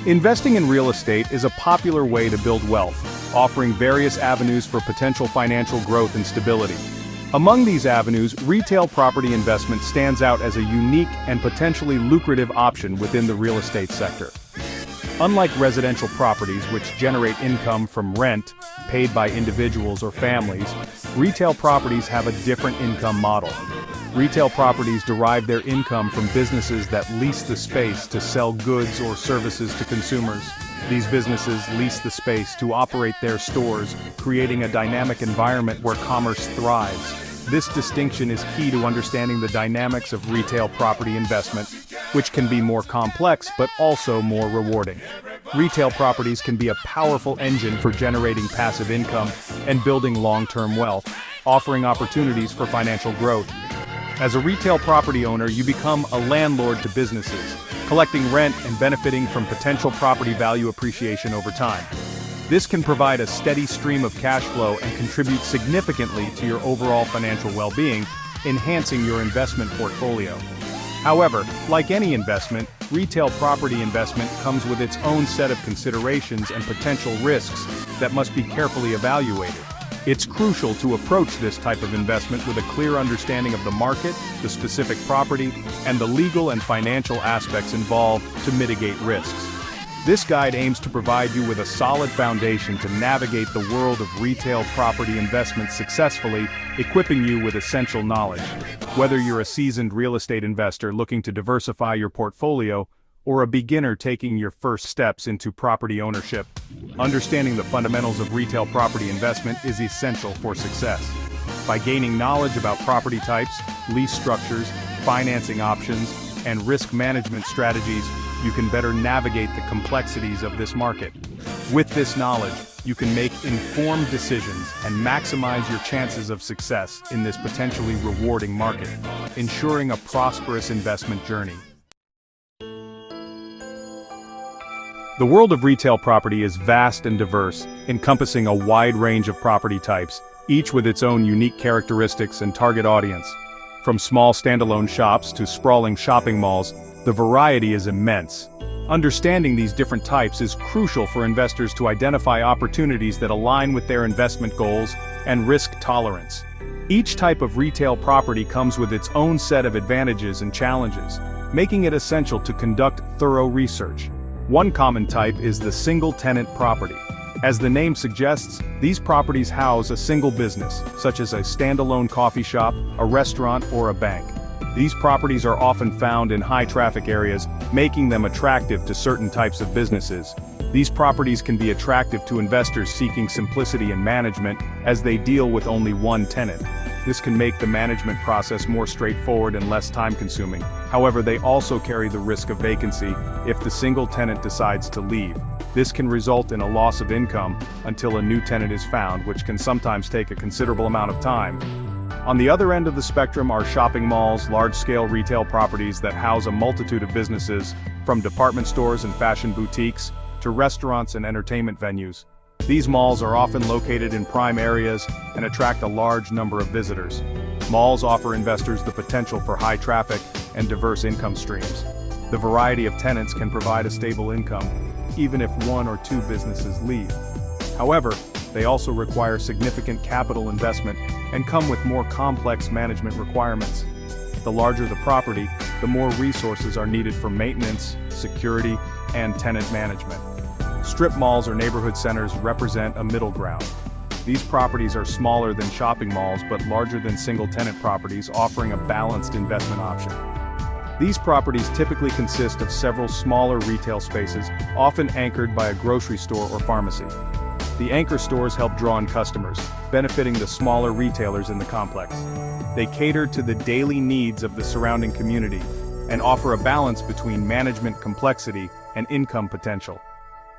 Investing in real estate is a popular way to build wealth, offering various avenues for potential financial growth and stability. Among these avenues, retail property investment stands out as a unique and potentially lucrative option within the real estate sector. Unlike residential properties which generate income from rent, paid by individuals or families, retail properties have a different income model. Retail properties derive their income from businesses that lease the space to sell goods or services to consumers. These businesses lease the space to operate their stores, creating a dynamic environment where commerce thrives. This distinction is key to understanding the dynamics of retail property investment, which can be more complex but also more rewarding. Retail properties can be a powerful engine for generating passive income and building long-term wealth, offering opportunities for financial growth. As a retail property owner, you become a landlord to businesses, collecting rent and benefiting from potential property value appreciation over time. This can provide a steady stream of cash flow and contribute significantly to your overall financial well-being, enhancing your investment portfolio. However, like any investment, retail property investment comes with its own set of considerations and potential risks that must be carefully evaluated. It's crucial to approach this type of investment with a clear understanding of the market, the specific property, and the legal and financial aspects involved to mitigate risks. This guide aims to provide you with a solid foundation to navigate the world of retail property investment successfully, equipping you with essential knowledge. Whether you're a seasoned real estate investor looking to diversify your portfolio, or a beginner taking your first steps into property ownership, understanding the fundamentals of retail property investment is essential for success. By gaining knowledge about property types, lease structures, financing options, and risk management strategies, you can better navigate the complexities of this market. With this knowledge, you can make informed decisions and maximize your chances of success in this potentially rewarding market, ensuring a prosperous investment journey. The world of retail property is vast and diverse, encompassing a wide range of property types, each with its own unique characteristics and target audience. From small standalone shops to sprawling shopping malls, the variety is immense. Understanding these different types is crucial for investors to identify opportunities that align with their investment goals and risk tolerance. Each type of retail property comes with its own set of advantages and challenges, making it essential to conduct thorough research. One common type is the single-tenant property. As the name suggests, these properties house a single business, such as a standalone coffee shop, a restaurant, or a bank. These properties are often found in high-traffic areas, making them attractive to certain types of businesses. These properties can be attractive to investors seeking simplicity in management, as they deal with only one tenant. This can make the management process more straightforward and less time-consuming. However, they also carry the risk of vacancy if the single tenant decides to leave. This can result in a loss of income until a new tenant is found, which can sometimes take a considerable amount of time. On the other end of the spectrum are shopping malls, large-scale retail properties that house a multitude of businesses, from department stores and fashion boutiques to restaurants and entertainment venues. These malls are often located in prime areas and attract a large number of visitors. Malls offer investors the potential for high traffic and diverse income streams. The variety of tenants can provide a stable income, even if one or two businesses leave. However, they also require significant capital investment and come with more complex management requirements. The larger the property, the more resources are needed for maintenance, security, and tenant management. Strip malls or neighborhood centers represent a middle ground. These properties are smaller than shopping malls but larger than single-tenant properties, offering a balanced investment option. These properties typically consist of several smaller retail spaces, often anchored by a grocery store or pharmacy. The anchor stores help draw in customers, benefiting the smaller retailers in the complex. They cater to the daily needs of the surrounding community and offer a balance between management complexity and income potential.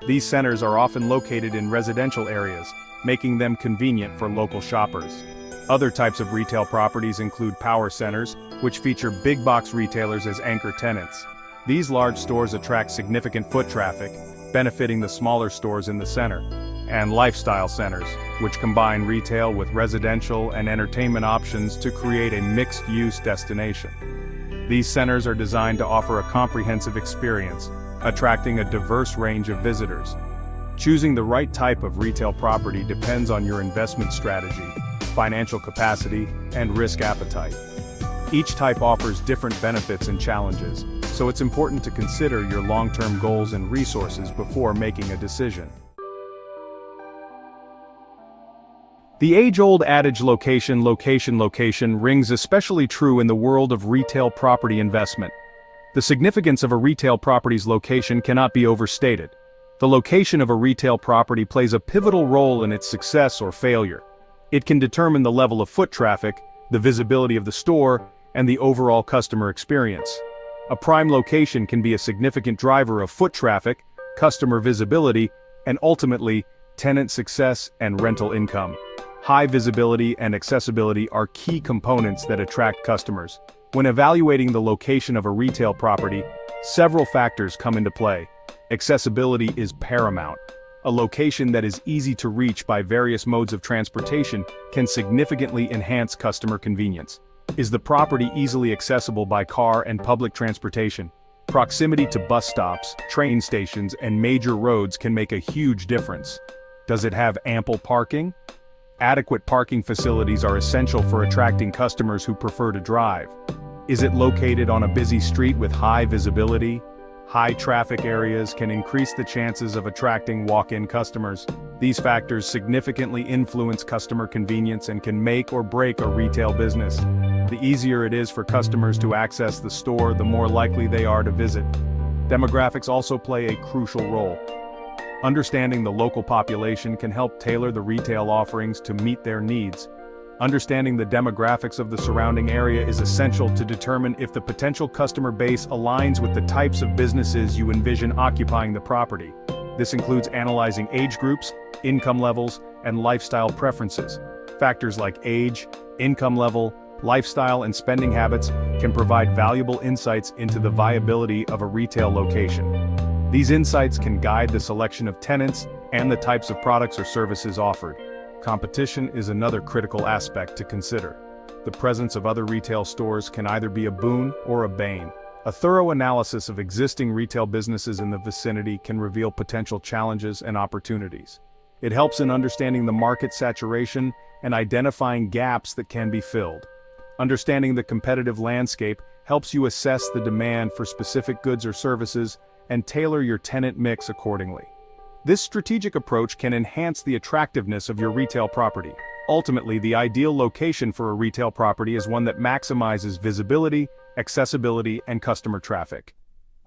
These centers are often located in residential areas, making them convenient for local shoppers. Other types of retail properties include power centers, which feature big-box retailers as anchor tenants. These large stores attract significant foot traffic, benefiting the smaller stores in the center. And lifestyle centers, which combine retail with residential and entertainment options to create a mixed-use destination. These centers are designed to offer a comprehensive experience, attracting a diverse range of visitors. Choosing the right type of retail property depends on your investment strategy, financial capacity, and risk appetite. Each type offers different benefits and challenges, so it's important to consider your long-term goals and resources before making a decision. The age-old adage location, location, location rings especially true in the world of retail property investment. The significance of a retail property's location cannot be overstated. The location of a retail property plays a pivotal role in its success or failure. It can determine the level of foot traffic, the visibility of the store, and the overall customer experience. A prime location can be a significant driver of foot traffic, customer visibility, and ultimately, tenant success and rental income. High visibility and accessibility are key components that attract customers. When evaluating the location of a retail property, several factors come into play. Accessibility is paramount. A location that is easy to reach by various modes of transportation can significantly enhance customer convenience. Is the property easily accessible by car and public transportation? Proximity to bus stops, train stations, and major roads can make a huge difference. Does it have ample parking? Adequate parking facilities are essential for attracting customers who prefer to drive. Is it located on a busy street with high visibility? High traffic areas can increase the chances of attracting walk-in customers. These factors significantly influence customer convenience and can make or break a retail business. The easier it is for customers to access the store, the more likely they are to visit. Demographics also play a crucial role. Understanding the local population can help tailor the retail offerings to meet their needs. Understanding the demographics of the surrounding area is essential to determine if the potential customer base aligns with the types of businesses you envision occupying the property. This includes analyzing age groups, income levels, and lifestyle preferences. Factors like age, income level, lifestyle, and spending habits can provide valuable insights into the viability of a retail location. These insights can guide the selection of tenants and the types of products or services offered. Competition is another critical aspect to consider. The presence of other retail stores can either be a boon or a bane. A thorough analysis of existing retail businesses in the vicinity can reveal potential challenges and opportunities. It helps in understanding the market saturation and identifying gaps that can be filled. Understanding the competitive landscape helps you assess the demand for specific goods or services and tailor your tenant mix accordingly. This strategic approach can enhance the attractiveness of your retail property. Ultimately, the ideal location for a retail property is one that maximizes visibility, accessibility, and customer traffic.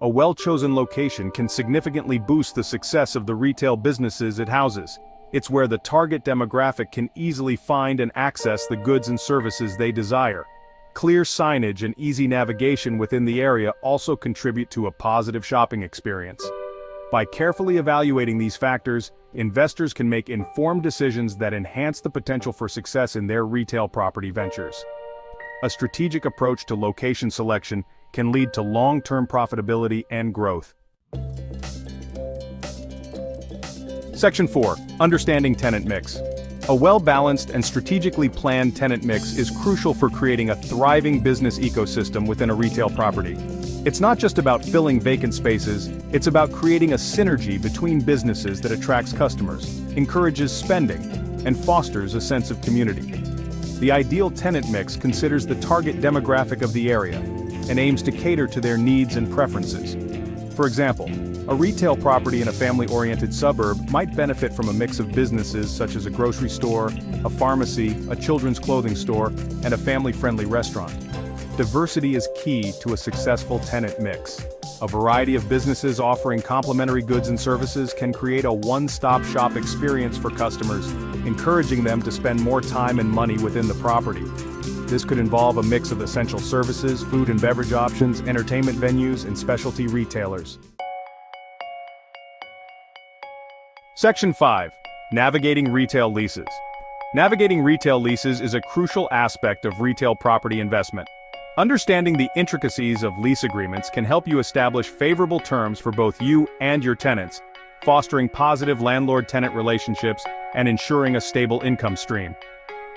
A well-chosen location can significantly boost the success of the retail businesses it houses. It's where the target demographic can easily find and access the goods and services they desire. Clear signage and easy navigation within the area also contribute to a positive shopping experience. By carefully evaluating these factors, investors can make informed decisions that enhance the potential for success in their retail property ventures. A strategic approach to location selection can lead to long-term profitability and growth. Section 4. Understanding tenant mix. A well-balanced and strategically planned tenant mix is crucial for creating a thriving business ecosystem within a retail property. It's not just about filling vacant spaces, it's about creating a synergy between businesses that attracts customers, encourages spending, and fosters a sense of community. The ideal tenant mix considers the target demographic of the area and aims to cater to their needs and preferences. For example, a retail property in a family-oriented suburb might benefit from a mix of businesses such as a grocery store, a pharmacy, a children's clothing store, and a family-friendly restaurant. Diversity is key to a successful tenant mix. A variety of businesses offering complementary goods and services can create a one-stop shop experience for customers, encouraging them to spend more time and money within the property. This could involve a mix of essential services, food and beverage options, entertainment venues, and specialty retailers. Section 5. Navigating retail leases. Navigating retail leases is a crucial aspect of retail property investment. Understanding the intricacies of lease agreements can help you establish favorable terms for both you and your tenants, fostering positive landlord-tenant relationships and ensuring a stable income stream.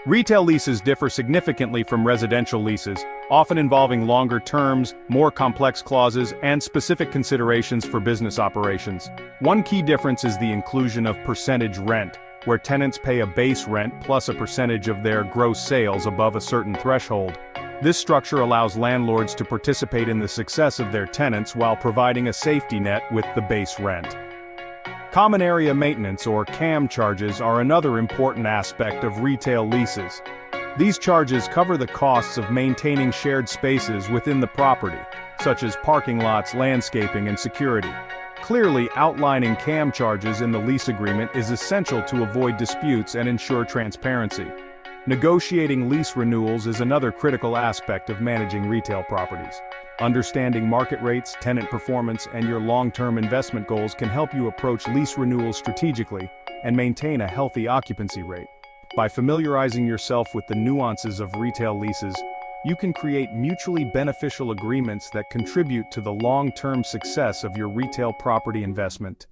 Retail leases differ significantly from residential leases, often involving longer terms, more complex clauses, and specific considerations for business operations. One key difference is the inclusion of percentage rent, where tenants pay a base rent plus a percentage of their gross sales above a certain threshold. This structure allows landlords to participate in the success of their tenants while providing a safety net with the base rent. Common area maintenance or CAM charges are another important aspect of retail leases. These charges cover the costs of maintaining shared spaces within the property, such as parking lots, landscaping, and security. Clearly outlining CAM charges in the lease agreement is essential to avoid disputes and ensure transparency. Negotiating lease renewals is another critical aspect of managing retail properties. Understanding market rates, tenant performance, and your long-term investment goals can help you approach lease renewals strategically and maintain a healthy occupancy rate. By familiarizing yourself with the nuances of retail leases, you can create mutually beneficial agreements that contribute to the long-term success of your retail property investment.